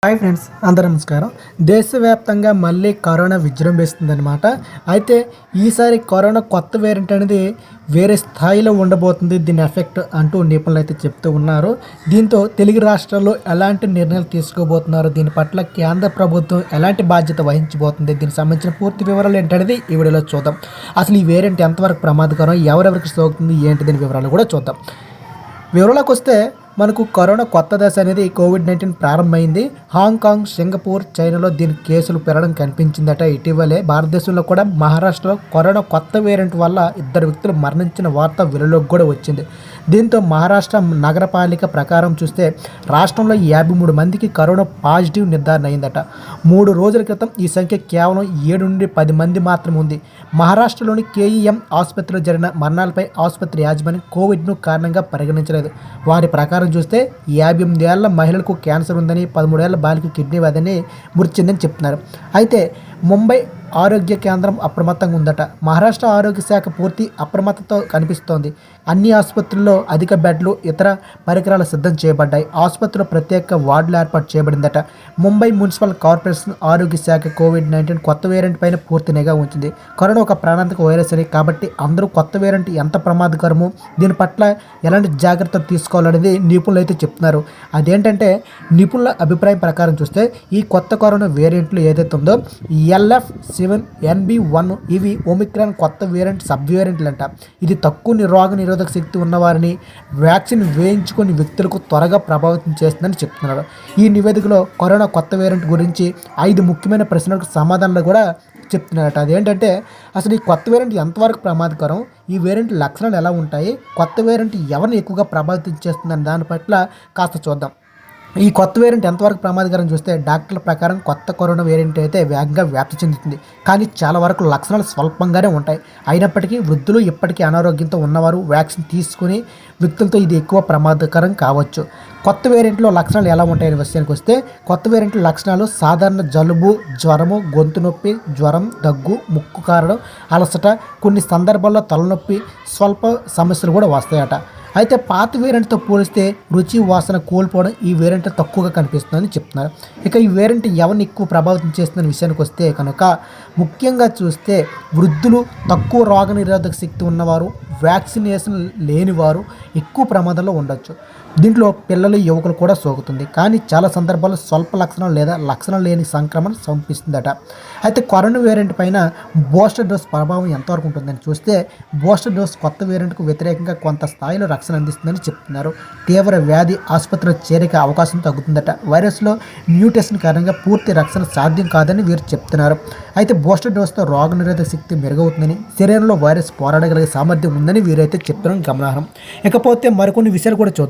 Hi friends, అందరూ నమస్కారం. దేశవ్యాప్తంగా మళ్ళీ కరోనా విజృంభిస్తుందన్నమాట. అయితే ఈసారి కరోనా కొత్త వేరియంట్ అనేది వేరే స్థాయిలో ఉండబోతుంది, దీని ఎఫెక్ట్ అంటూ నిపుణులు అయితే చెప్తూ ఉన్నారు. దీంతో తెలుగు రాష్ట్రాల్లో ఎలాంటి నిర్ణయాలు తీసుకోబోతున్నారు, దీని పట్ల కేంద్ర ప్రభుత్వం ఎలాంటి బాధ్యత వహించబోతుంది, దీనికి సంబంధించిన పూర్తి వివరాలు ఏంటనేది ఈ వీడియోలో చూద్దాం. అసలు ఈ వేరియంట్ ఎంతవరకు ప్రమాదకరం, ఎవరెవరికి సోకుతుంది, ఏంటి దీని వివరాలు కూడా చూద్దాం. వివరాలకు వస్తే మనకు కరోనా కొత్త దశ అనేది కోవిడ్-19 ప్రారంభమైంది. హాంకాంగ్, సింగపూర్, చైనాలో దీని కేసులు పెరగడం కనిపించిందట. ఇటీవలే భారతదేశంలో కూడా మహారాష్ట్రలో కరోనా కొత్త వేరియంట్ వల్ల 2 వ్యక్తులు మరణించిన వార్త వెలుగులోకి కూడా వచ్చింది. దీంతో మహారాష్ట్ర నగరపాలిక ప్రకారం చూస్తే రాష్ట్రంలో 53 మందికి కరోనా పాజిటివ్ నిర్ధారణ అయిందట. 3 రోజుల క్రితం ఈ సంఖ్య కేవలం 7 నుండి 10 మంది మాత్రమే ఉంది. మహారాష్ట్రలోని కేఈఎం ఆసుపత్రిలో జరిగిన మరణాలపై ఆసుపత్రి యాజమాన్యం కోవిడ్ను కారణంగా పరిగణించలేదు. వారి ప్రకారం చూస్తే 58 ఏళ్ల మహిళలకు క్యాన్సర్ ఉందని, 13 ఏళ్ల బాలిక కిడ్నీ వ్యాధిని మృతి చెందని చెప్తున్నారు. అయితే ముంబై ఆరోగ్య కేంద్రం అప్రమత్తంగా ఉందట. మహారాష్ట్ర ఆరోగ్య శాఖ పూర్తి అప్రమత్తతో కనిపిస్తోంది. అన్ని ఆసుపత్రుల్లో అధిక బెడ్లు, ఇతర పరికరాలు సిద్ధం చేయబడ్డాయి. ఆసుపత్రిలో ప్రత్యేక వార్డులు ఏర్పాటు చేయబడిందట. ముంబై మున్సిపల్ కార్పొరేషన్ ఆరోగ్య శాఖ కోవిడ్-19 కొత్త వేరియంట్ పైన పూర్తి నిఘా ఉంచింది. కరోనా ఒక ప్రాణాంతక వైరస్ అని, కాబట్టి అందరూ కొత్త వేరియంట్ ఎంత ప్రమాదకరమో, దీని పట్ల ఎలాంటి జాగ్రత్తలు తీసుకోవాలనేది నిపుణులు అయితే చెప్తున్నారు. అదేంటంటే నిపుణుల అభిప్రాయం ప్రకారం చూస్తే ఈ కొత్త కరోనా వేరియంట్లు ఏదైతే ఉందో LF7NB1 ఇవి ఒమిక్రాన్ కొత్త వేరియంట్, సబ్ వేరియంట్లు అంట. ఇది తక్కువ రోగ నిరోధక శక్తి ఉన్నవారిని, వ్యాక్సిన్ వేయించుకుని వ్యక్తులకు త్వరగా ప్రభావితం చేస్తుందని చెప్తున్నారు. ఈ నివేదికలో కరోనా కొత్త వేరియంట్ గురించి 5 ముఖ్యమైన ప్రశ్నలకు సమాధానాలు కూడా చెప్తున్నారట. అదేంటంటే అసలు ఈ కొత్త వేరియంట్ ఎంతవరకు ప్రమాదకరం, ఈ వేరియంట్ లక్షణాలు ఎలా ఉంటాయి, కొత్త వేరియంట్ ఎవరిని ఎక్కువగా ప్రభావితం చేస్తుందని దాని పట్ల కాస్త చూద్దాం. ఈ కొత్త వేరియంట్ ఎంతవరకు ప్రమాదకరం చూస్తే డాక్టర్ల ప్రకారం కొత్త కరోనా వేరియంట్ అయితే వేగంగా వ్యాప్తి చెందుతుంది, కానీ చాలా వరకు లక్షణాలు స్వల్పంగానే ఉంటాయి. అయినప్పటికీ వృద్ధులు, ఇప్పటికీ అనారోగ్యంతో ఉన్నవారు, వ్యాక్సిన్ తీసుకుని వ్యక్తులతో ఇది ఎక్కువ ప్రమాదకరం కావచ్చు. కొత్త వేరియంట్లో లక్షణాలు ఎలా ఉంటాయనే విషయానికి వస్తే కొత్త వేరియంట్ల లక్షణాలు సాధారణ జలుబు, జ్వరము, గొంతు నొప్పి, జ్వరం, దగ్గు, ముక్కు కారడం, అలసట, కొన్ని సందర్భాల్లో తలనొప్పి, స్వల్ప సమస్యలు కూడా వస్తాయట. అయితే పాత వేరియంట్తో పోలిస్తే రుచి, వాసన కోల్పోవడం ఈ వేరియంట్ తక్కువగా కనిపిస్తుందని చెప్తున్నారు. ఇక ఈ వేరియంట్ ఎవరిని ఎక్కువ ప్రభావితం చేస్తుందనే విషయానికి వస్తే కనుక ముఖ్యంగా చూస్తే వృద్ధులు, తక్కువ రోగనిరోధక శక్తి ఉన్నవారు, వ్యాక్సినేషన్ లేనివారు ఎక్కువ ప్రమాదంలో ఉండొచ్చు. దీంట్లో పిల్లలు, యువకులు కూడా సోకుతుంది, కానీ చాలా సందర్భాల్లో స్వల్ప లక్షణాలు లేదా లక్షణాలు లేని సంక్రమణ సంపిస్తుందట. అయితే కరోనా వేరియంట్ పైన బూస్టర్ డోస్ ప్రభావం ఎంతవరకు ఉంటుందని చూస్తే బూస్టర్ డోస్ కొత్త వేరియంట్కు వ్యతిరేకంగా కొంత స్థాయిలో రక్షణ అందిస్తుందని చెప్తున్నారు. తీవ్ర వ్యాధి ఆసుపత్రిలో చేరిక అవకాశం తగ్గుతుందట. వైరస్లో మ్యూటేషన్ కారణంగా పూర్తి రక్షణ సాధ్యం కాదని వీరు చెప్తున్నారు. అయితే బూస్టర్ డోస్తో రోగనిరోధక శక్తి మెరుగవుతుందని, శరీరంలో వైరస్ పోరాడగలిగే సామర్థ్యం ఉందని వీరైతే చెప్తున్న గమనార్హం. ఇకపోతే మరికొన్ని విషయాలు కూడా చూద్దాం.